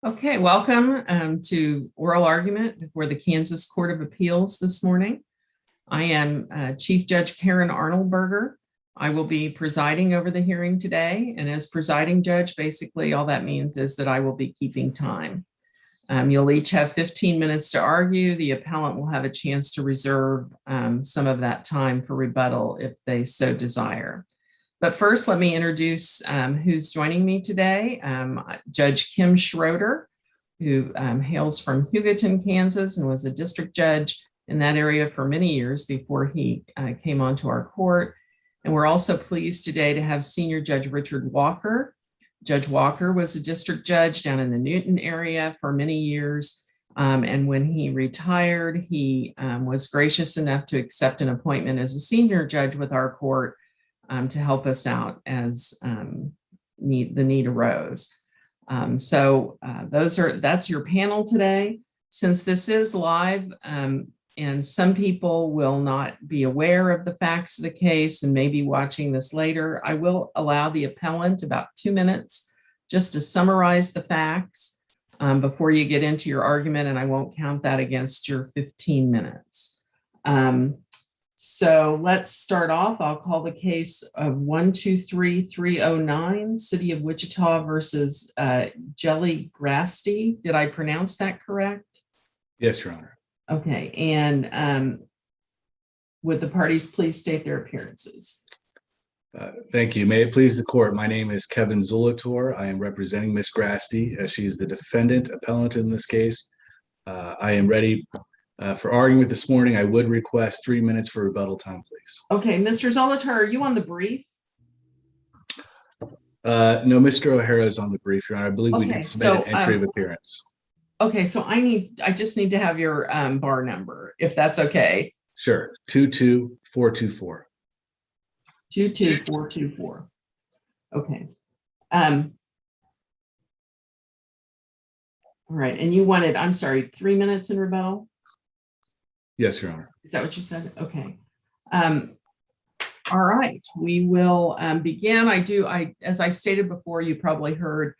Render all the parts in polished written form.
Okay, welcome to oral argument before the Kansas Court of Appeals this morning. I am Chief Judge Karen Arnoldberger. I will be presiding over the hearing today, and as presiding judge, basically all that means is that I will be keeping time. You'll each have 15 minutes to argue. The appellant will have a chance to reserve some of that time for rebuttal if they so desire. But first, let me introduce who's joining me today. Judge Kim Schroeder, who hails from Hugoton, Kansas, and was a district judge in that area for many years before he came onto our court. And we're also pleased today to have Senior Judge Richard Walker. Judge Walker was a district judge down in the Newton area for many years. And when he retired, he was gracious enough to accept an appointment as a senior judge with our court to help us out as the need arose. That's your panel today. Since this is live and some people will not be aware of the facts of the case and may be watching this later, I will allow the appellant about 2 minutes just to summarize the facts before you get into your argument, and I won't count that against your 15 minutes. So let's start off. I'll call the case of 123309, City of Wichita versus Jelly Gratsy. Did I pronounce that correct? Yes, Your Honor. Okay, and would the parties please state their appearances? Thank you. May it please the court, my name is Kevin Zulator. I am representing Ms. Gratsy as she is the defendant appellant in this case. I am ready for argument this morning. I would request 3 minutes for rebuttal time, please. Okay, Mr. Zolatar, are you on the brief? No, Mr. O'Hara is on the brief, Your Honor. I believe we did submit an entry of appearance. Okay, so I just need to have your bar number, if that's okay. Sure, 22424. 22424. Okay. All right, and you wanted, I'm sorry, 3 minutes in rebuttal? Yes, Your Honor. Is that what you said? Okay. All right, we will begin. As I stated before, you probably heard,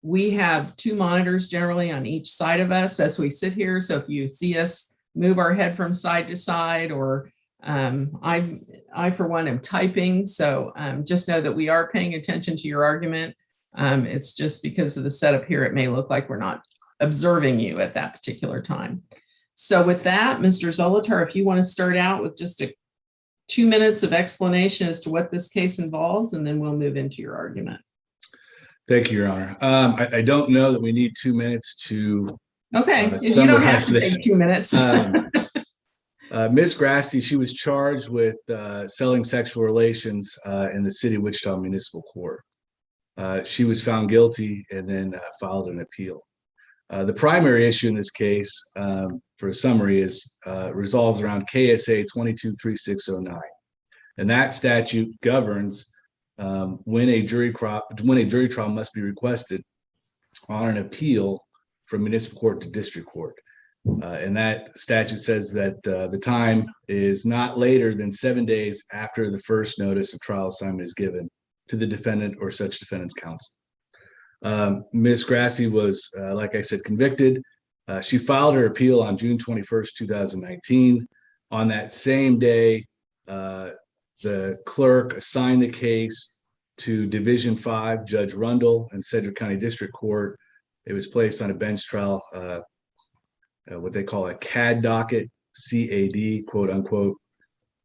we have 2 monitors generally on each side of us as we sit here. So if you see us move our head from side to side, or I for one am typing, so just know that we are paying attention to your argument. It's just because of the setup here, it may look like we're not observing you at that particular time. So with that, Mr. Zolatar, if you want to start out with just 2 minutes of explanation as to what this case involves, and then we'll move into your argument. Thank you, Your Honor. I don't know that we need 2 minutes to you don't have to take 2 minutes. Ms. Gratsy, she was charged with selling sexual relations in the City of Wichita Municipal Court. She was found guilty and then filed an appeal. The primary issue in this case, for a summary, resolves around KSA 223609, and that statute governs when a jury trial must be requested on an appeal from municipal court to district court. And that statute says that the time is not later than 7 days after the first notice of trial assignment is given to the defendant or such defendant's counsel. Ms. Gratsy was, like I said, convicted. She filed her appeal on June 21st, 2019. On that same day, the clerk assigned the case to Division 5, Judge Rundle in Cedric County District Court. It was placed on a bench trial, what they call a CAD docket, CAD, quote unquote.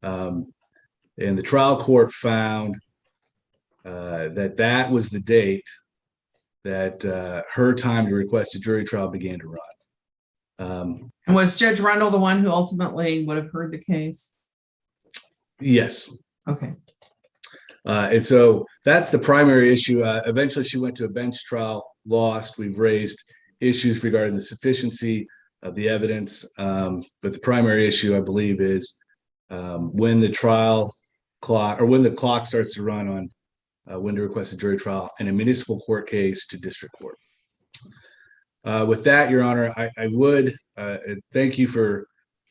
And the trial court found that was the date that her time to request a jury trial began to run. And was Judge Rundle the one who ultimately would have heard the case? Yes. Okay. And so that's the primary issue. Eventually, she went to a bench trial, lost. We've raised issues regarding the sufficiency of the evidence. But the primary issue, I believe, is when the trial clock, or when the clock starts to run on when to request a jury trial in a municipal court case to district court. With that, Your Honor, I would thank you for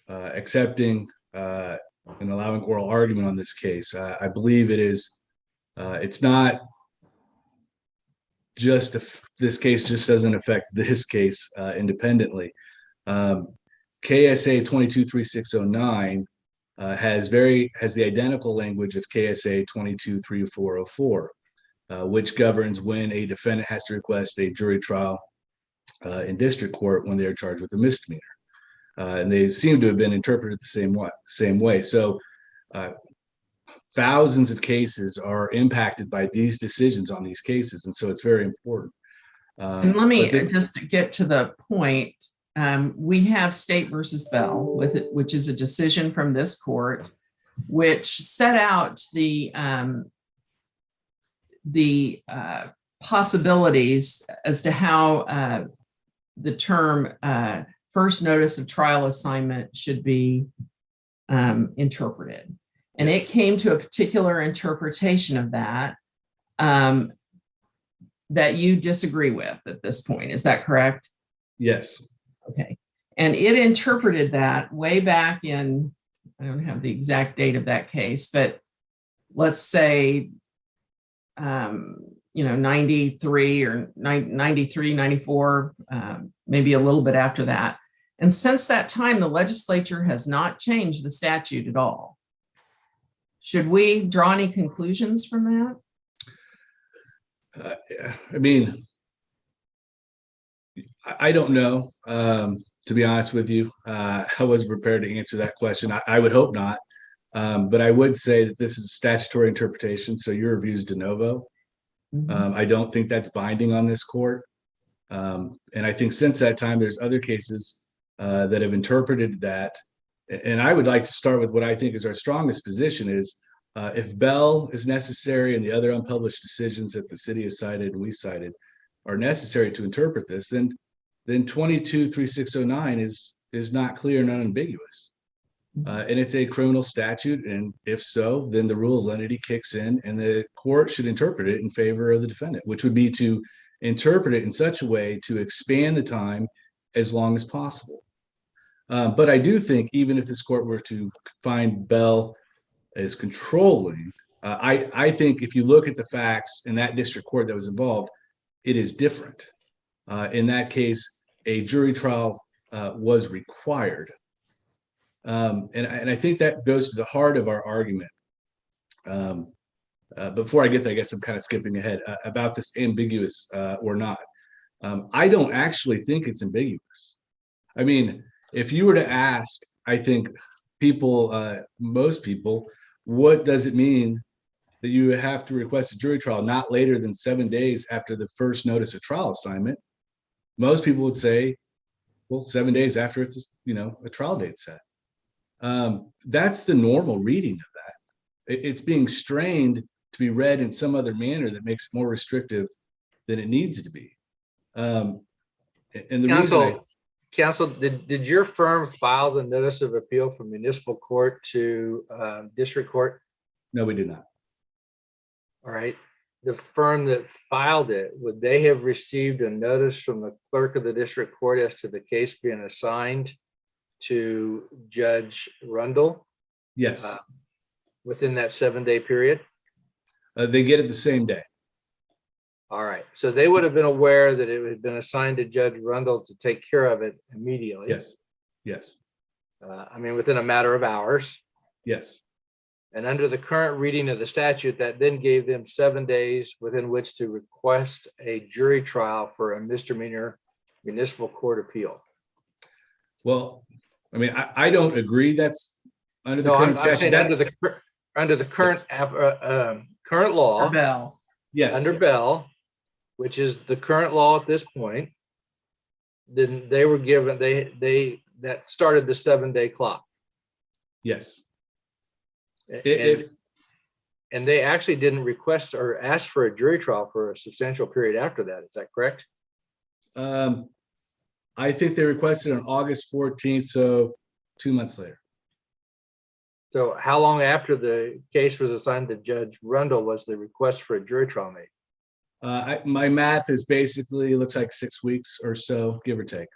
accepting and allowing oral argument on this case. I believe it is, it's not this case just doesn't affect this case independently. KSA 223609 has the identical language of KSA 223404, which governs when a defendant has to request a jury trial in district court when they are charged with a misdemeanor. And they seem to have been interpreted the same way. So thousands of cases are impacted by these decisions on these cases. And so it's very important. And let me just get to the point. We have State versus Bell which is a decision from this court, which set out the possibilities as to how the term first notice of trial assignment should be interpreted. And it came to a particular interpretation of that that you disagree with at this point. Is that correct? Yes. Okay. And it interpreted that way back in, I don't have the exact date of that case, but let's say, 93 or 93, 94, maybe a little bit after that. And since that time, the legislature has not changed the statute at all. Should we draw any conclusions from that? I don't know. To be honest with you, I wasn't prepared to answer that question. I would hope not. But I would say that this is a statutory interpretation, so your review is de novo. Mm-hmm. I don't think that's binding on this court. And I think since that time, there's other cases that have interpreted that. And I would like to start with what I think is our strongest position is if Bell is necessary and the other unpublished decisions that the city has cited and we cited are necessary to interpret this, then 223609 is not clear and unambiguous. And it's a criminal statute. And if so, then the rule of lenity kicks in and the court should interpret it in favor of the defendant, which would be to interpret it in such a way to expand the time as long as possible. But I do think even if this court were to find Bell as controlling, I think if you look at the facts in that district court that was involved, it is different. In that case, a jury trial was required. And I think that goes to the heart of our argument. Before I get there, I guess I'm kind of skipping ahead about this ambiguous or not. I don't actually think it's ambiguous. I mean, if you were to ask, I think people, most people, what does it mean that you have to request a jury trial not later than 7 days after the first notice of trial assignment? Most people would say, well, 7 days after it's, a trial date set. That's the normal reading of that. It's being strained to be read in some other manner that makes it more restrictive than it needs to be. And the Counsel, did your firm file the notice of appeal from municipal court to district court? No, we did not. All right. The firm that filed it, would they have received a notice from the clerk of the district court as to the case being assigned to Judge Rundle? Yes. Within that 7-day period? They get it the same day. All right. So they would have been aware that it had been assigned to Judge Rundle to take care of it immediately. Yes. Yes. Within a matter of hours. Yes. And under the current reading of the statute, that then gave them 7 days within which to request a jury trial for a misdemeanor municipal court appeal. Well, I don't agree that's under the current statute. Under the current current law. Bell. Yes. Under Bell, which is the current law at this point, then they were given, that started the 7-day clock. Yes. And they actually didn't request or ask for a jury trial for a substantial period after that. Is that correct? I think they requested on August 14th, so 2 months later. So how long after the case was assigned to Judge Rundle was the request for a jury trial made? My math is basically, looks like 6 weeks or so, give or take.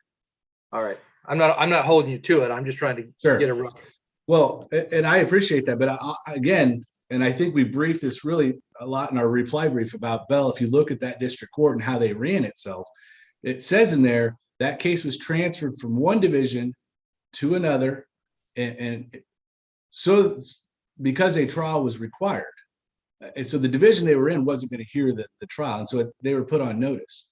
All right. I'm not holding you to it. I'm just trying to get a rough. Well, and I appreciate that, but again, and I think we briefed this really a lot in our reply brief about Bell. If you look at that district court and how they ran itself, it says in there that case was transferred from one division to another, and so because a trial was required. And so the division they were in wasn't going to hear the trial, and so they were put on notice.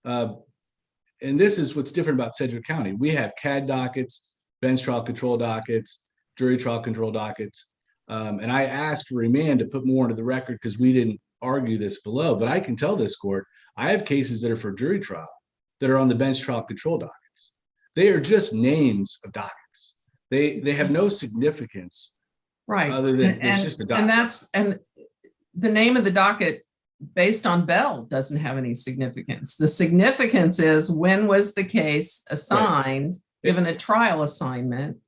And this is what's different about Sedgwick County. We have CAD dockets, bench trial control dockets, jury trial control dockets. And I asked for remand to put more into the record because we didn't argue this below. But I can tell this court, I have cases that are for jury trial that are on the bench trial control dockets. They are just names of dockets. They have no significance, Right. other than it's just a docket. And the name of the docket based on Bell doesn't have any significance. The significance is when was the case assigned, right, given a trial assignment.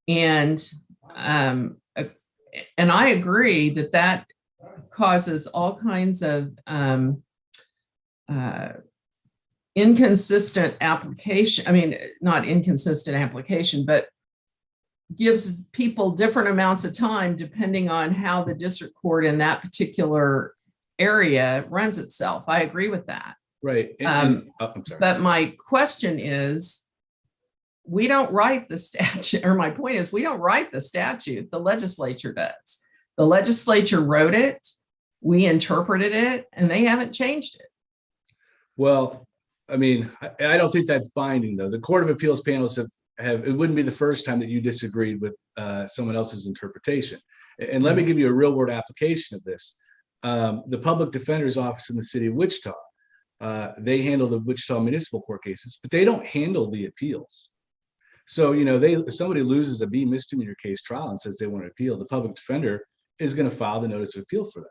And I agree that causes all kinds of inconsistent application. I mean, not inconsistent application, but gives people different amounts of time depending on how the district court in that particular area runs itself. I agree with that. Right. I'm sorry. But my question is, we don't write the statute, or my point is, we don't write the statute. The legislature does. The legislature wrote it, we interpreted it, and they haven't changed it. Well, I mean, I don't think that's binding, though. The Court of Appeals panels have it wouldn't be the first time that you disagreed with someone else's interpretation. And let me give you a real world application of this. The public defender's office in the city of Wichita, they handle the Wichita Municipal Court cases, but they don't handle the appeals. So, you know, if somebody loses a B misdemeanor case trial and says they want to appeal, the public defender is going to file the notice of appeal for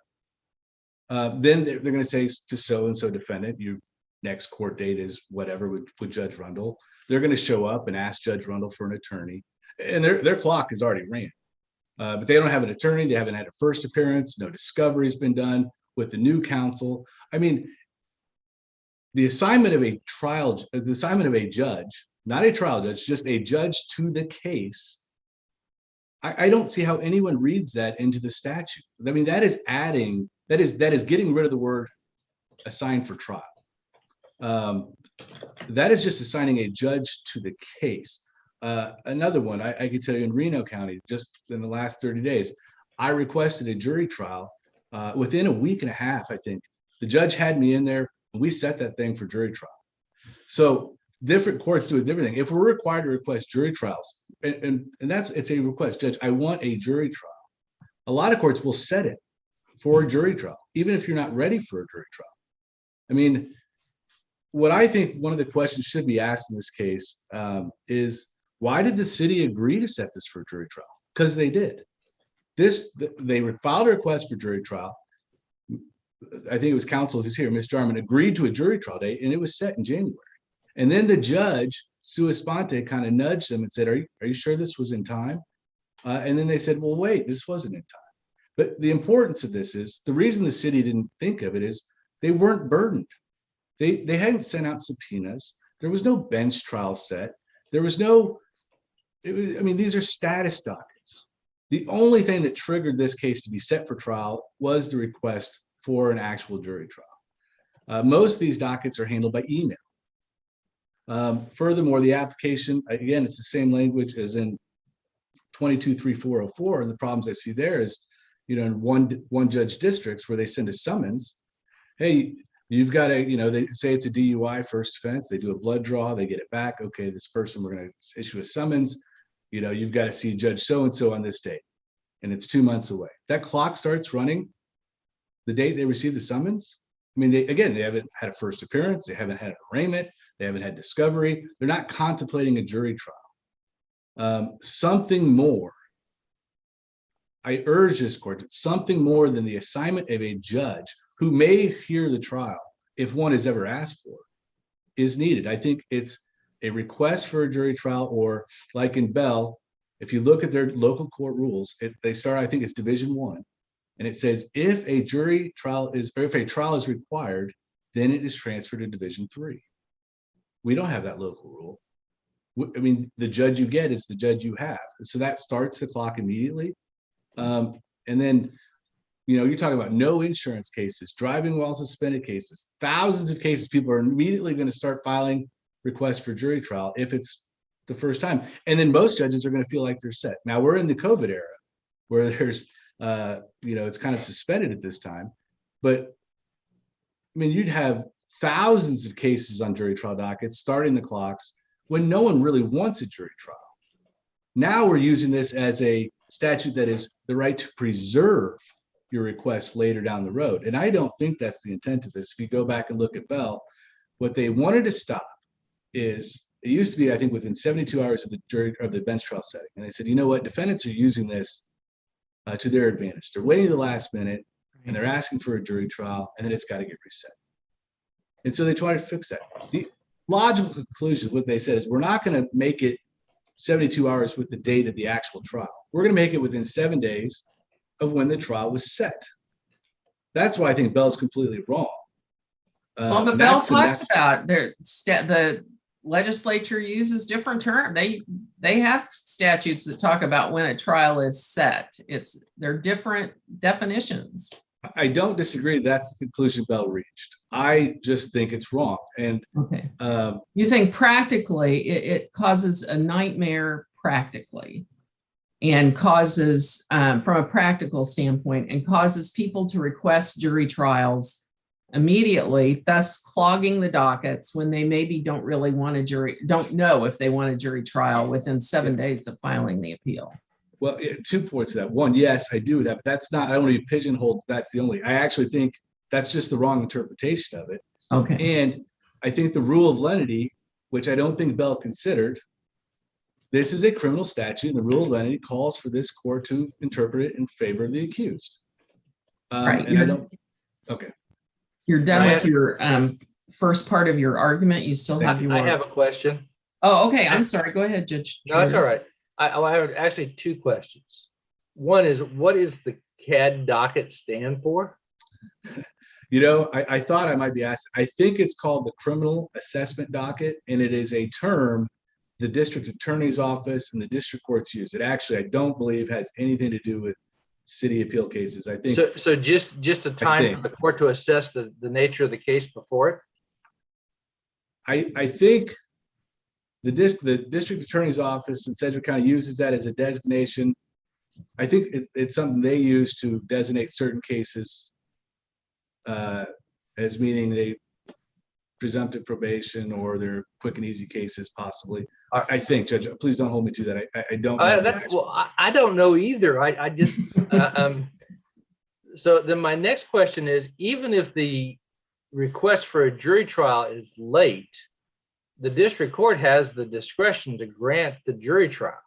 them. Then they're going to say to so-and-so defendant, your next court date is whatever with Judge Rundle. They're going to show up and ask Judge Rundle for an attorney, and their clock is already ran. But they don't have an attorney. They haven't had a first appearance. No discovery has been done with the new counsel. I mean, the assignment of a judge, not a trial judge, just a judge to the case. I don't see how anyone reads that into the statute. I mean, that is getting rid of the word assigned for trial. That is just assigning a judge to the case. Another one, I could tell you in Reno County, just in the last 30 days, I requested a jury trial within a week and a half, I think. The judge had me in there, and we set that thing for jury trial. So different courts do a different thing. If we're required to request jury trials, and it's a request, Judge, I want a jury trial. A lot of courts will set it for a jury trial, even if you're not ready for a jury trial. I mean, what I think one of the questions should be asked in this case is, why did the city agree to set this for a jury trial? Because they did. They filed a request for jury trial. I think it was counsel who's here, Ms. Jarmon, agreed to a jury trial date, and it was set in January. And then the judge, sua sponte, kind of nudged them and said, are you sure this was in time? And then they said, well, wait, this wasn't in time. But the importance of this is, the reason the city didn't think of it is they weren't burdened. They hadn't sent out subpoenas. There was no bench trial set. There was no, I mean, these are status dockets. The only thing that triggered this case to be set for trial was the request for an actual jury trial. Most of these dockets are handled by email. Furthermore, the application, again, it's the same language as in 223404. And the problems I see there is, you know, in one judge districts where they send a summons, hey, you've got to, you know, they say it's a DUI first offense. They do a blood draw, they get it back. Okay, this person, we're going to issue a summons. You know, you've got to see Judge so-and-so on this date, and it's 2 months away. That clock starts running the date they receive the summons. I mean, they haven't had a first appearance. They haven't had an arraignment. They haven't had discovery. They're not contemplating a jury trial. Something more. I urge this court, something more than the assignment of a judge who may hear the trial, if one is ever asked for, is needed. I think it's a request for a jury trial, or like in Bell, if you look at their local court rules, they start, I think it's Division 1, and it says if a jury trial is, or if a trial is required, then it is transferred to Division 3. We don't have that local rule. I mean, the judge you get is the judge you have. So that starts the clock immediately. And then you're talking about no insurance cases, driving while suspended cases, thousands of cases. People are immediately going to start filing requests for jury trial if it's the first time. And then most judges are going to feel like they're set. Now we're in the COVID era where there's, it's kind of suspended at this time. But I mean, you'd have thousands of cases on jury trial dockets starting the clocks when no one really wants a jury trial. Now we're using this as a statute that is the right to preserve your request later down the road. And I don't think that's the intent of this. If you go back and look at Bell, what they wanted to stop is, it used to be, I think, within 72 hours of the bench trial setting. And they said, you know what, defendants are using this to their advantage. They're waiting to the last minute and they're asking for a jury trial, and then it's got to get reset. And so they tried to fix that. The logical conclusion, what they said is, we're not going to make it 72 hours with the date of the actual trial. We're going to make it within 7 days of when the trial was set. That's why I think Bell's completely wrong. Well, but Bell talks about the legislature uses different terms. They have statutes that talk about when a trial is set. They're different definitions. I don't disagree. That's the conclusion Bell reached. I just think it's wrong. And okay, you think practically it causes a nightmare practically, and causes from a practical standpoint, and causes people to request jury trials immediately, thus clogging the dockets when they maybe don't know if they want a jury trial within 7 days of filing the appeal. Well, 2 points to that. One, yes, I do that, but that's not, I don't want to be pigeonholed. That's the only, I actually think that's just the wrong interpretation of it. Okay. And I think the rule of lenity, which I don't think Bell considered, this is a criminal statute, and the rule of lenity calls for this court to interpret it in favor of the accused. Right. And I don't, okay. You're done with your first part of your argument. You still have your. I have a question. Oh, okay. I'm sorry. Go ahead, Judge. No, that's all right. I have actually 2 questions. One is, what does the CAD docket stand for? I thought I might be asked. I think it's called the Criminal Assessment Docket, and it is a term the district attorney's office and the district courts use. It actually, I don't believe, has anything to do with city appeal cases. I think so. Just a time for the court to assess the nature of the case before it. I think the district attorney's office in Sedgwick County uses that as a designation. I think it's something they use to designate certain cases as meaning they presumptive probation, or they're quick and easy cases, possibly. I think, Judge, please don't hold me to that. I don't know. I don't know either. I just so then my next question is, even if the request for a jury trial is late, the district court has the discretion to grant the jury trial.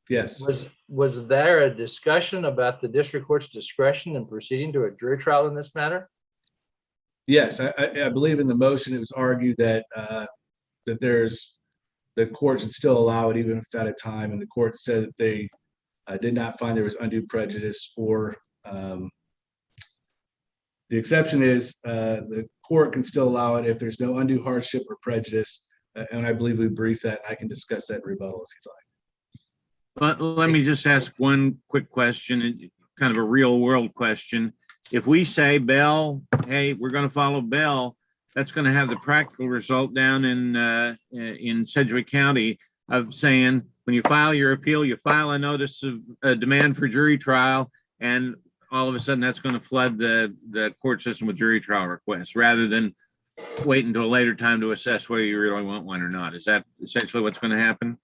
Yes. Was there a discussion about the district court's discretion in proceeding to a jury trial in this matter? Yes, I believe in the motion it was argued that the court should still allow it even if it's out of time, and the court said that they did not find there was undue prejudice, or the exception is the court can still allow it if there's no undue hardship or prejudice, and I believe we briefed that. I can discuss that in rebuttal if you'd like. Let me just ask one quick question, kind of a real world question. If we say, Bell, hey, we're going to follow Bell, that's going to have the practical result down in Sedgwick County of saying, when you file your appeal, you file a notice of a demand for jury trial, and all of a sudden that's going to flood the court system with jury trial requests, rather than wait until a later time to assess whether you really want one or not. Is that essentially what's going to happen?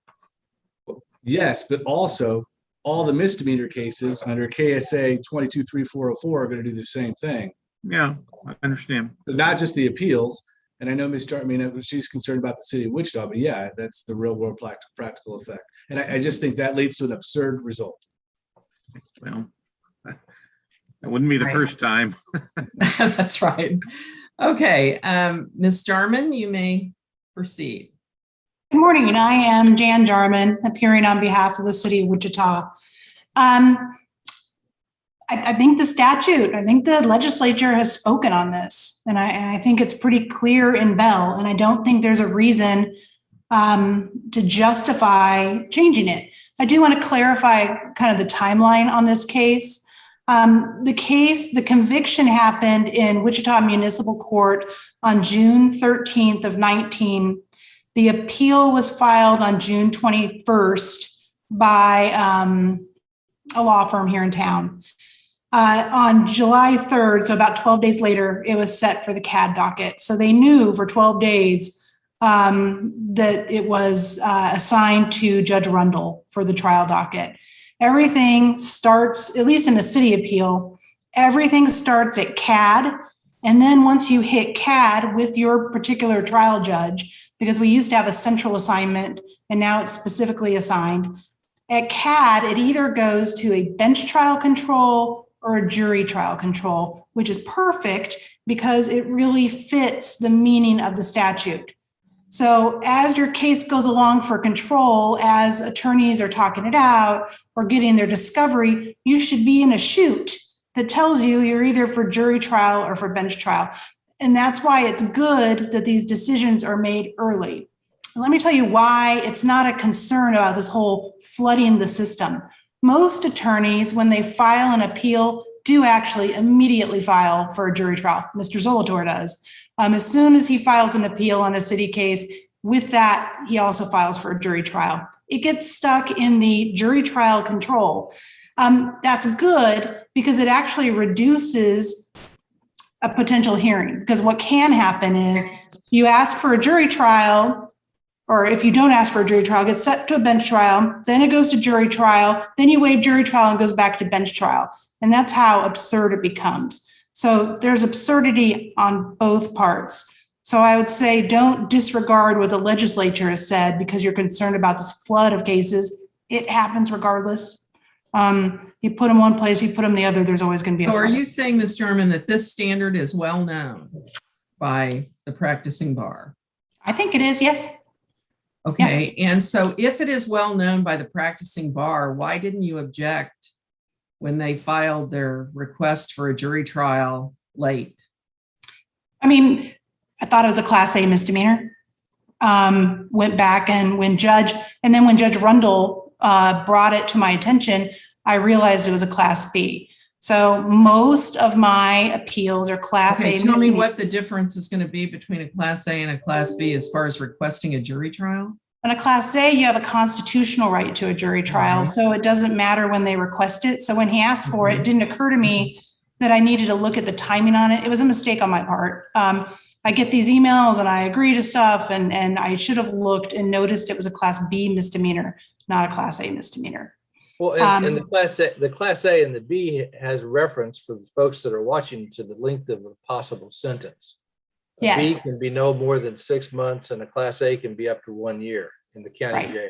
Yes, but also all the misdemeanor cases under KSA 223404 are going to do the same thing. Yeah, I understand. So not just the appeals. And I know Ms. Jarmon, she's concerned about the city of Wichita, but yeah, that's the real world practical effect. And I just think that leads to an absurd result. Well, that wouldn't be the first time. That's right. Okay, Ms. Jarmon, you may proceed. Good morning, and I am Jan Jarmon, appearing on behalf of the city of Wichita. I think the legislature has spoken on this, and I think it's pretty clear in Bell, and I don't think there's a reason to justify changing it. I do want to clarify kind of the timeline on this case. The conviction happened in Wichita Municipal Court on June 13th of 19. The appeal was filed on June 21st by a law firm here in town. On July 3rd, so about 12 days later, it was set for the CAD docket. So they knew for 12 days that it was assigned to Judge Rundle for the trial docket. Everything starts, at least in a city appeal, everything starts at CAD. And then once you hit CAD with your particular trial judge, because we used to have a central assignment and now it's specifically assigned, at CAD, it either goes to a bench trial control or a jury trial control, which is perfect because it really fits the meaning of the statute. So as your case goes along for control, as attorneys are talking it out or getting their discovery, you should be in a chute that tells you you're either for jury trial or for bench trial. And that's why it's good that these decisions are made early. Let me tell you why it's not a concern about this whole flooding the system. Most attorneys, when they file an appeal, do actually immediately file for a jury trial. Mr. Zolotor does. As soon as he files an appeal on a city case, with that, he also files for a jury trial. It gets stuck in the jury trial control. That's good because it actually reduces a potential hearing. Because what can happen is you ask for a jury trial, or if you don't ask for a jury trial, it gets set to a bench trial, then it goes to jury trial, then you waive jury trial and goes back to bench trial. And that's how absurd it becomes. So there's absurdity on both parts. So I would say don't disregard what the legislature has said because you're concerned about this flood of cases. It happens regardless. You put them one place, you put them the other, there's always going to be a So are flood. you saying, Ms. Jarmon, that this standard is well known by the practicing bar? I think it is, yes. Okay, and so if it is well known by the practicing bar, why didn't you object when they filed their request for a jury trial late? I mean, I thought it was a Class A misdemeanor. Went back and when Judge Rundle brought it to my attention, I realized it was a Class B. So most of my appeals are Class Okay, A. tell me what the difference is going to be between a Class A and a Class B as far as requesting a jury trial? On a Class A, you have a constitutional right to a jury trial, so it doesn't matter when they request it. So when he asked for it, it didn't occur to me that I needed to look at the timing on it. It was a mistake on my part. I get these emails and I agree to stuff, and I should have looked and noticed it was a Class B misdemeanor, not a Class A misdemeanor. Well, and the Class A and the B has reference for the folks that are watching to the length of a possible sentence. A Yes. B can be no more than 6 months, and a Class A can be up to 1 year in the county Right. jail.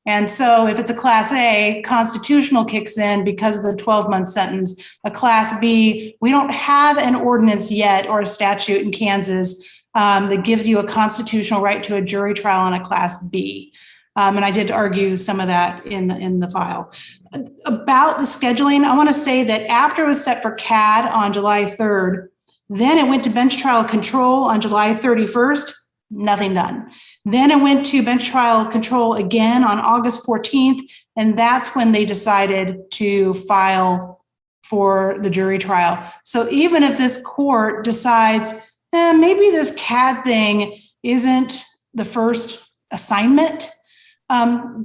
And so if it's a Class A, constitutional kicks in because of the 12-month sentence. A Class B, we don't have an ordinance yet or a statute in Kansas that gives you a constitutional right to a jury trial on a Class B. And I did argue some of that in the file. About the scheduling, I want to say that after it was set for CAD on July 3rd, then it went to bench trial control on July 31st, nothing done. Then it went to bench trial control again on August 14th, and that's when they decided to file for the jury trial. So even if this court decides, maybe this CAD thing isn't the first assignment,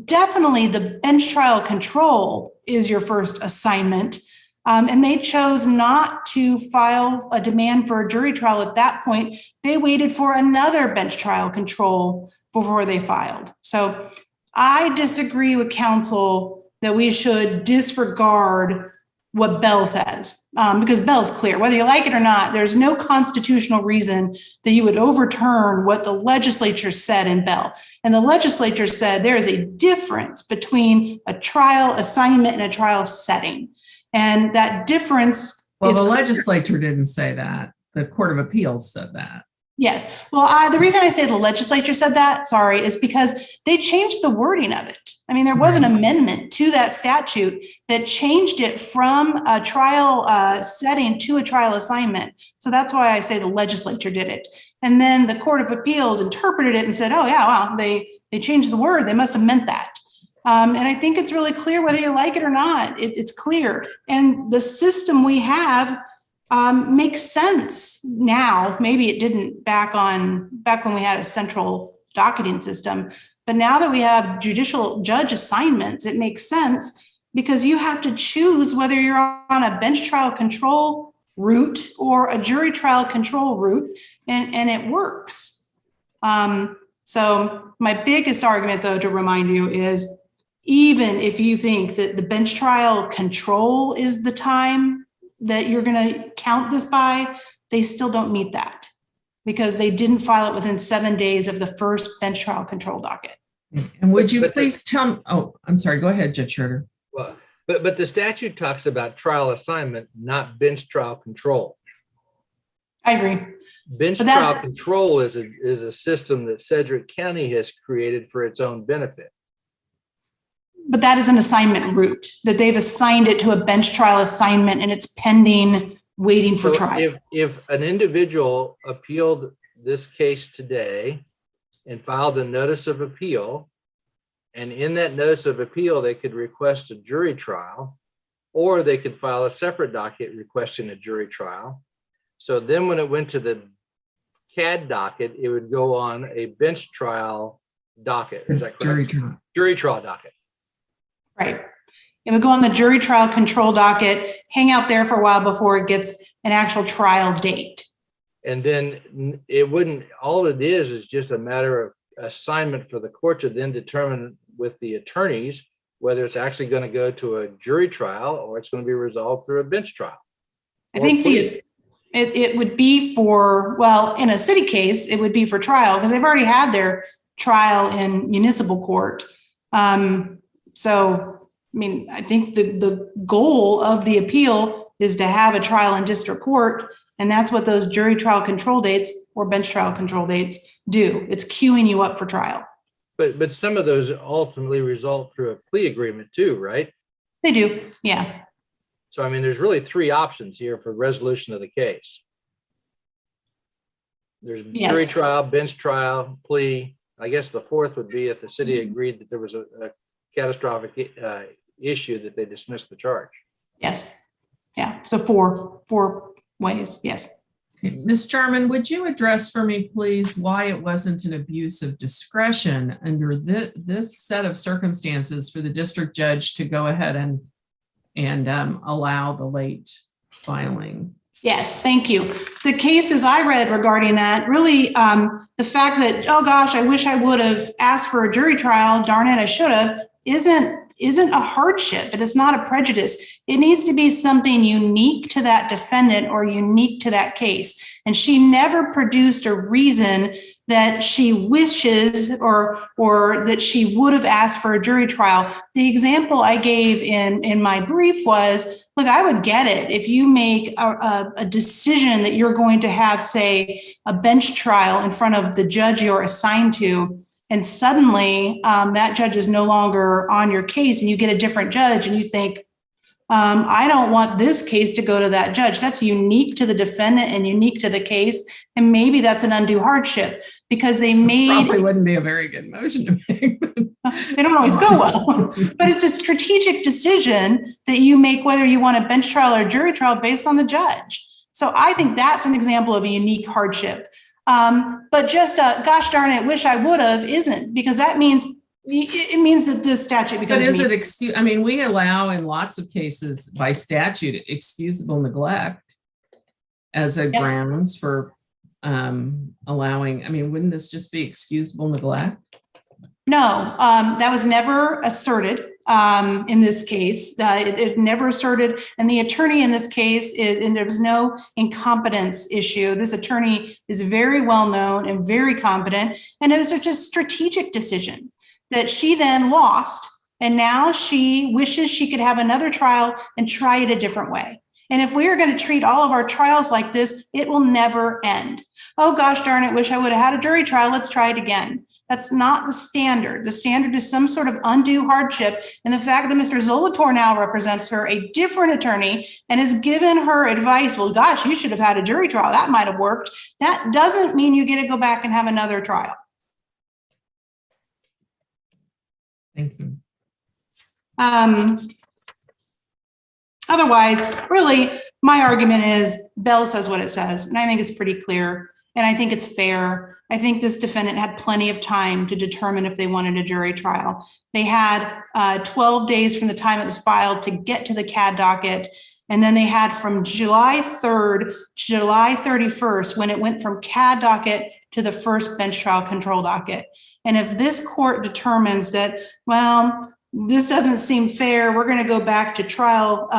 definitely the bench trial control is your first assignment. And they chose not to file a demand for a jury trial at that point. They waited for another bench trial control before they filed. So I disagree with counsel that we should disregard what Bell says, because Bell's clear. Whether you like it or not, there's no constitutional reason that you would overturn what the legislature said in Bell. And the legislature said there is a difference between a trial assignment and a trial setting. And that difference Well, is the clear. legislature didn't say that. The Court of Appeals said that. Yes. Well, the reason I say the legislature said that, is because they changed the wording of it. I mean, there was an amendment to that statute that changed it from a trial setting to a trial assignment. So that's why I say the legislature did it. And then the Court of Appeals interpreted it and said, oh, yeah, wow, they changed the word. They must have meant that. And I think it's really clear whether you like it or not. It's clear. And the system we have makes sense now. Maybe it didn't back when we had a central docketing system. But now that we have judicial judge assignments, it makes sense because you have to choose whether you're on a bench trial control route or a jury trial control route, and it works. So my biggest argument, though, to remind you is even if you think that the bench trial control is the time that you're going to count this by, they still don't meet that because they didn't file it within 7 days of the first bench trial control docket. And would you please tell me, oh, I'm sorry, go ahead, Judge Schroeder. Well, but the statute talks about trial assignment, not bench trial control. I agree. Bench But that- trial control is a system that Sedgwick County has created for its own benefit. But that is an assignment route, that they've assigned it to a bench trial assignment and it's pending, waiting for So trial. if an individual appealed this case today and filed a notice of appeal, and in that notice of appeal, they could request a jury trial, or they could file a separate docket requesting a jury trial. So then when it went to the CAD docket, it would go on a bench trial docket. Is that correct? Jury trial. Jury trial docket. Right. It would go on the jury trial control docket, hang out there for a while before it gets an actual trial date. And then it wouldn't, all it is just a matter of assignment for the court to then determine with the attorneys whether it's actually going to go to a jury trial or it's going to be resolved through a bench trial. I think it would be for, well, in a city case, it would be for trial because they've already had their trial in municipal court. So, I mean, I think the goal of the appeal is to have a trial in district court, and that's what those jury trial control dates or bench trial control dates do. It's queuing you up for trial. But some of those ultimately result through a plea agreement too, right? They do, yeah. So, I mean, there's really three options here for resolution of the case. There's Yes. jury trial, bench trial, plea. I guess the fourth would be if the city agreed that there was a catastrophic issue that they dismissed the charge. Yes. Yeah. So four ways. Yes. Ms. Jarmon, would you address for me, please, why it wasn't an abuse of discretion under this set of circumstances for the district judge to go ahead and allow the late filing? Yes, thank you. The cases I read regarding that, really, the fact that, oh gosh, I wish I would have asked for a jury trial, darn it, I should have, isn't a hardship, but it's not a prejudice. It needs to be something unique to that defendant or unique to that case. And she never produced a reason that she wishes or that she would have asked for a jury trial. The example I gave in my brief was, look, I would get it if you make a decision that you're going to have, say, a bench trial in front of the judge you're assigned to, and suddenly that judge is no longer on your case and you get a different judge and you think, I don't want this case to go to that judge. That's unique to the defendant and unique to the case. And maybe that's an undue hardship because they Probably wouldn't be a very good motion to make. They don't always go well, but it's a strategic decision that you make whether you want a bench trial or a jury trial based on the judge. So I think that's an example of a unique hardship. But just gosh darn it, wish I would have isn't, because that means it means that this statute becomes. But is it excuse? I mean, we allow in lots of cases by statute excusable neglect as a grounds for allowing. I mean, wouldn't this just be excusable neglect? No, that was never asserted in this case. It never asserted, and the attorney in this case and there was no incompetence issue. This attorney is very well known and very competent, and it was just a strategic decision that she then lost, and now she wishes she could have another trial and try it a different way. And if we are going to treat all of our trials like this, it will never end. Oh gosh darn it, wish I would have had a jury trial. Let's try it again. That's not the standard. The standard is some sort of undue hardship. And the fact that Mr. Zolator now represents her, a different attorney, and has given her advice, well, gosh, you should have had a jury trial. That might have worked. That doesn't mean you get to go back and have another trial. Thank you. Otherwise, really, my argument is Bell says what it says, and I think it's pretty clear, and I think it's fair. I think this defendant had plenty of time to determine if they wanted a jury trial. They had 12 days from the time it was filed to get to the CAD docket, and then they had from July 3rd to July 31st when it went from CAD docket to the first bench trial control docket. And if this court determines that, well, this doesn't seem fair, we're going to go back to trial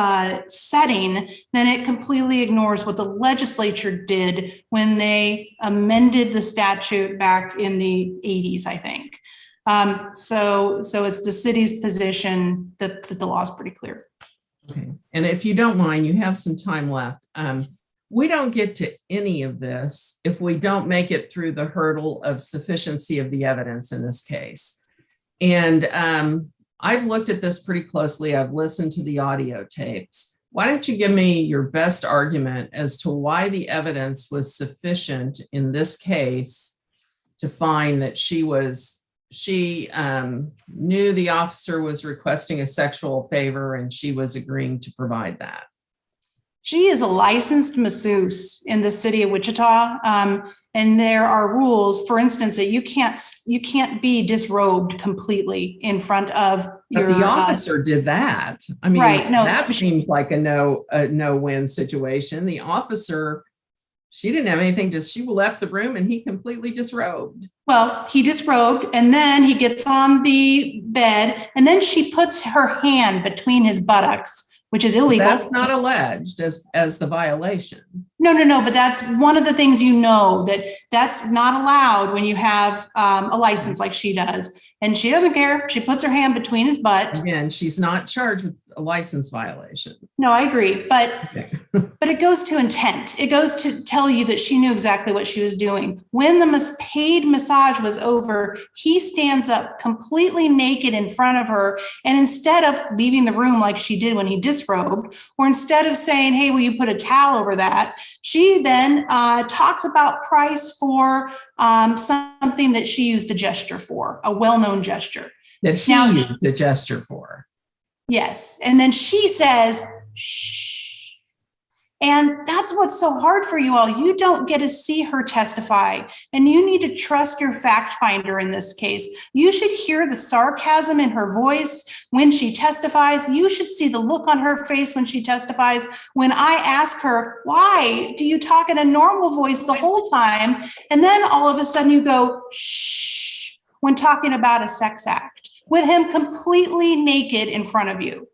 setting, then it completely ignores what the legislature did when they amended the statute back in the 80s, I think. So it's the city's position that the law is pretty clear. Okay. And if you don't mind, you have some time left. We don't get to any of this if we don't make it through the hurdle of sufficiency of the evidence in this case. And I've looked at this pretty closely. I've listened to the audio tapes. Why don't you give me your best argument as to why the evidence was sufficient in this case to find that she knew the officer was requesting a sexual favor and she was agreeing to provide that? She is a licensed masseuse in the city of Wichita. And there are rules, for instance, that you can't be disrobed completely in front of but your. The officer did that. I mean, right, no, that seems like a no-win situation. The officer, she didn't have anything to, she left the room and he completely disrobed. Well, he disrobed and then he gets on the bed and then she puts her hand between his buttocks, which is illegal. That's not alleged as the violation. No, but that's one of the things that's not allowed when you have a license like she does. And she doesn't care. She puts her hand between his butt. Again, she's not charged with a license violation. No, I agree. But Okay. but it goes to intent. It goes to tell you that she knew exactly what she was doing. When the paid massage was over, he stands up completely naked in front of her. And instead of leaving the room like she did when he disrobed, or instead of saying, hey, will you put a towel over that? She then talks about price for something that she used a gesture for, a well-known gesture. That he used a gesture for. Yes. And then she says, shh. And that's what's so hard for you all. You don't get to see her testify, and you need to trust your fact finder in this case. You should hear the sarcasm in her voice when she testifies. You should see the look on her face when she testifies. When I ask her, why do you talk in a normal voice the whole time? And then all of a sudden you go, shh, when talking about a sex act with him completely naked in front of you.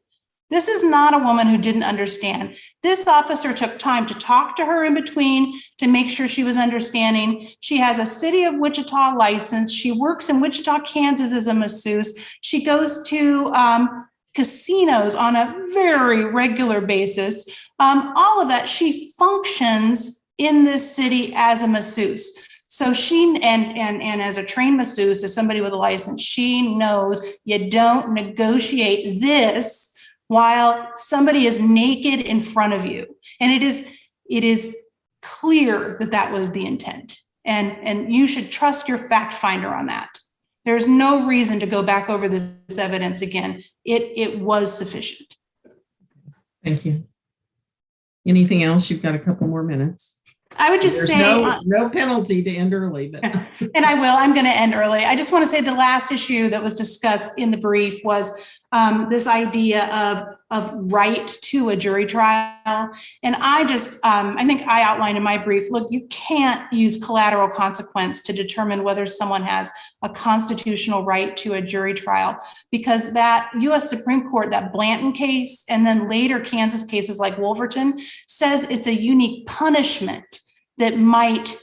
This is not a woman who didn't understand. This officer took time to talk to her in between to make sure she was understanding. She has a city of Wichita license. She works in Wichita, Kansas as a masseuse. She goes to casinos on a very regular basis. All of that, she functions in this city as a masseuse. So she, and as a trained masseuse, as somebody with a license, she knows you don't negotiate this while somebody is naked in front of you. And it is clear that that was the intent. And you should trust your fact finder on that. There's no reason to go back over this evidence again. It was sufficient. Thank you. Anything else? You've got a couple more minutes. I would just say no penalty to end early, but and I will. I'm going to end early. I just want to say the last issue that was discussed in the brief was this idea of right to a jury trial. And I think I outlined in my brief, look, you can't use collateral consequence to determine whether someone has a constitutional right to a jury trial, because that U.S. Supreme Court, that Blanton case, and then later Kansas cases like Wolverton, says it's a unique punishment that might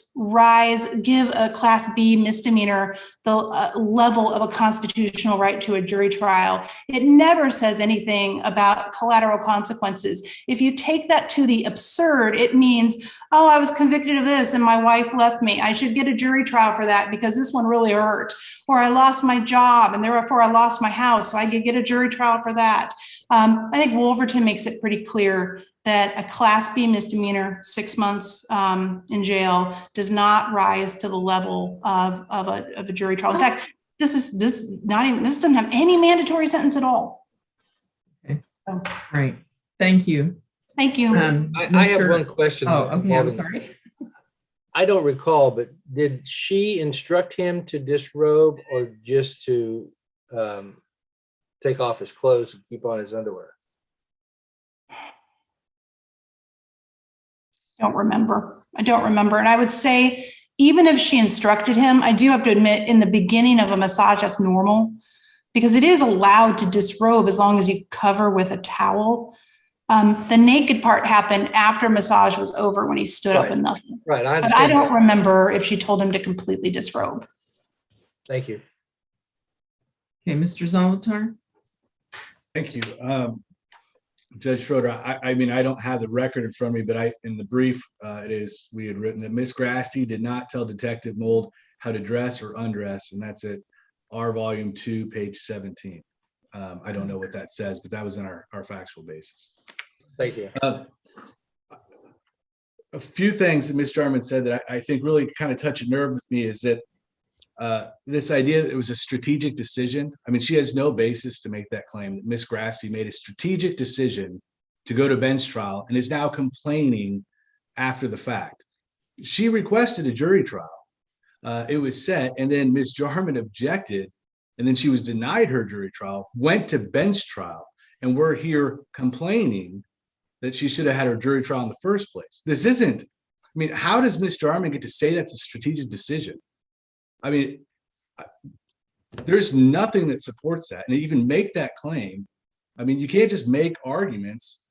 give a Class B misdemeanor the level of a constitutional right to a jury trial. It never says anything about collateral consequences. If you take that to the absurd, it means, oh, I was convicted of this and my wife left me. I should get a jury trial for that because this one really hurt. Or I lost my job and therefore I lost my house, so I could get a jury trial for that. I think Wolverton makes it pretty clear that a Class B misdemeanor, 6 months in jail, does not rise to the level of a jury trial. In fact, this doesn't have any mandatory sentence at all. Right. Thank you. Thank you. I have Mr. one question. Oh, okay, I'm involving- sorry. I don't recall, but did she instruct him to disrobe or just to take off his clothes and keep on his underwear? Don't remember. I don't remember. And I would say, even if she instructed him, I do have to admit, in the beginning of a massage, that's normal, because it is allowed to disrobe as long as you cover with a towel. The naked part happened after massage was over, when he stood up Right. and nothing. Right, I But I understand don't that. remember if she told him to completely disrobe. Thank you. Okay, Mr. Zolotar? Thank you. Judge Schroeder, I mean, I don't have the record in front of me, but in the brief, we had written that Miss Gratsy did not tell Detective Mold how to dress or undress, and that's at our volume 2, page 17. I don't know what that says, but that was in our factual basis. Thank you. A few things that Ms. Jarmon said that I think really kind of touch a nerve with me is that this idea that it was a strategic decision. I mean, she has no basis to make that claim that Ms. Gratsy made a strategic decision to go to bench trial and is now complaining after the fact. She requested a jury trial. It was set, and then Ms. Jarmon objected, and then she was denied her jury trial, went to bench trial, and we're here complaining that she should have had her jury trial in the first place. This isn't, I mean, how does Ms. Jarmon get to say that's a strategic decision? I mean, there's nothing that supports that, and even make that claim. I mean, you can't just make arguments,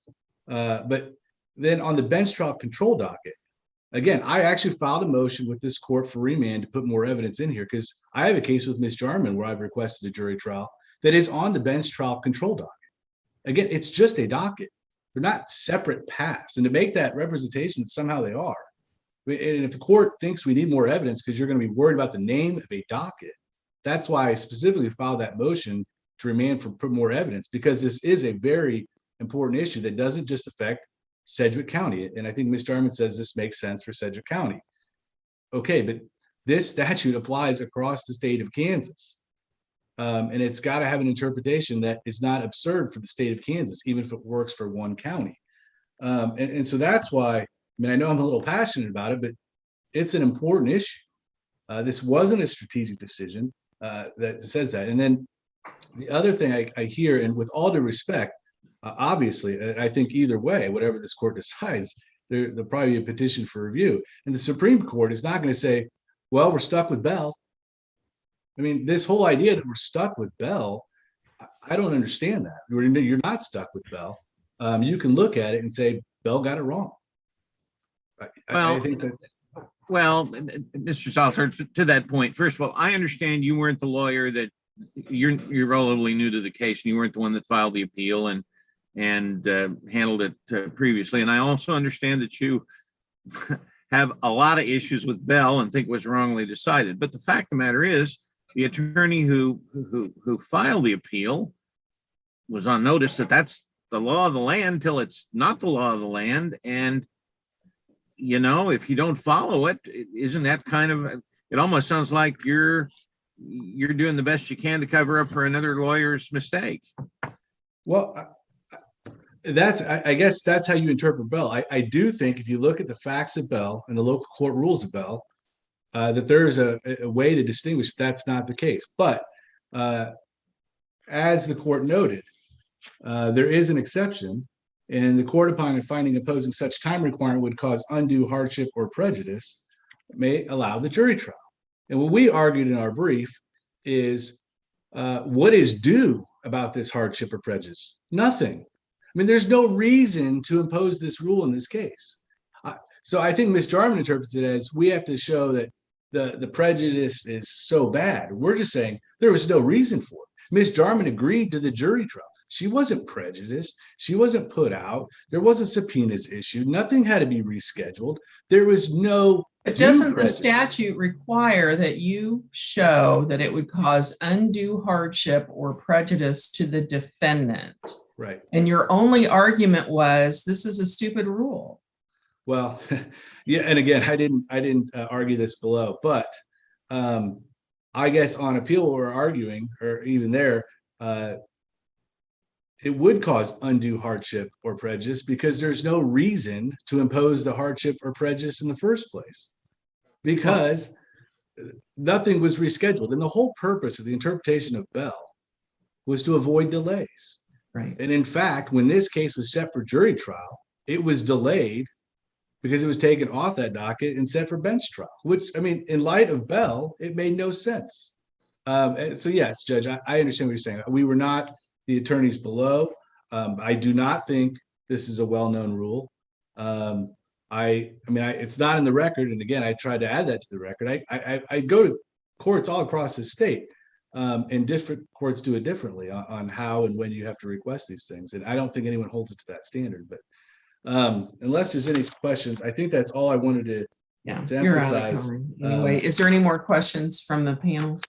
but then on the bench trial control docket, again, I actually filed a motion with this court for remand to put more evidence in here, because I have a case with Ms. Jarmon where I've requested a jury trial that is on the bench trial control docket. Again, it's just a docket. They're not separate paths. And to make that representation, somehow they are. And if the court thinks we need more evidence because you're going to be worried about the name of a docket, that's why I specifically filed that motion to remand for put more evidence, because this is a very important issue that doesn't just affect Sedgwick County. And I think Ms. Jarmon says this makes sense for Sedgwick County. Okay, but this statute applies across the state of Kansas. And it's got to have an interpretation that is not absurd for the state of Kansas, even if it works for one county. And so that's why, I mean, I know I'm a little passionate about it, but it's an important issue. This wasn't a strategic decision that says that. And then the other thing I hear, and with all due respect, obviously, I think either way, whatever this court decides, there'll probably be a petition for review. And the Supreme Court is not going to say, well, we're stuck with Bell. I mean, this whole idea that we're stuck with Bell, I don't understand that. You're not stuck with Bell. You can look at it and say, Bell got it wrong. I think that. Well, Mr. Salter, to that point, first of all, I understand you weren't the lawyer that you're relatively new to the case, and you weren't the one that filed the appeal and handled it previously. And I also understand that you have a lot of issues with Bell and think it was wrongly decided. But the fact of the matter is, the attorney who filed the appeal was on notice that that's the law of the land till it's not the law of the land. And, you know, if you don't follow it, isn't that kind of, it almost sounds like you're doing the best you can to cover up for another lawyer's mistake. Well, I guess that's how you interpret Bell. I do think if you look at the facts of Bell and the local court rules of Bell, that there is a way to distinguish that's not the case. But as the court noted, there is an exception, and the court, upon finding opposing such time requirement would cause undue hardship or prejudice, may allow the jury trial. And what we argued in our brief is what is due about this hardship or prejudice? Nothing. I mean, there's no reason to impose this rule in this case. So I think Ms. Jarmon interprets it as we have to show that the prejudice is so bad. We're just saying there was no reason for it. Ms. Jarmon agreed to the jury trial. She wasn't prejudiced. She wasn't put out. There wasn't subpoenas issued. Nothing had to be rescheduled. There was no. But doesn't the statute require that you show that it would cause undue hardship or prejudice to the defendant? Right. And your only argument was this is a stupid rule. Well, yeah, and again, I didn't argue this below, but I guess on appeal we're arguing, or even there, it would cause undue hardship or prejudice because there's no reason to impose the hardship or prejudice in the first place. Because nothing was rescheduled. And the whole purpose of the interpretation of Bell was to avoid delays. Right. And in fact, when this case was set for jury trial, it was delayed because it was taken off that docket and set for bench trial, which, I mean, in light of Bell, it made no sense. And so yes, Judge, I understand what you're saying. We were not the attorneys below. I do not think this is a well-known rule. I mean, it's not in the record. And again, I tried to add that to the record. I go to courts all across the state, and district courts do it differently on how and when you have to request these things. And I don't think anyone holds it to that standard, but unless there's any questions, I think that's all I wanted to Yeah, to you're out of emphasize, covering. Anyway, is there any more questions from the panel?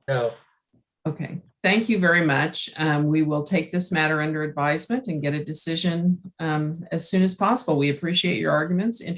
No, Okay, thank you very much. We will take this matter under advisement and get a decision as soon as possible. We appreciate your arguments.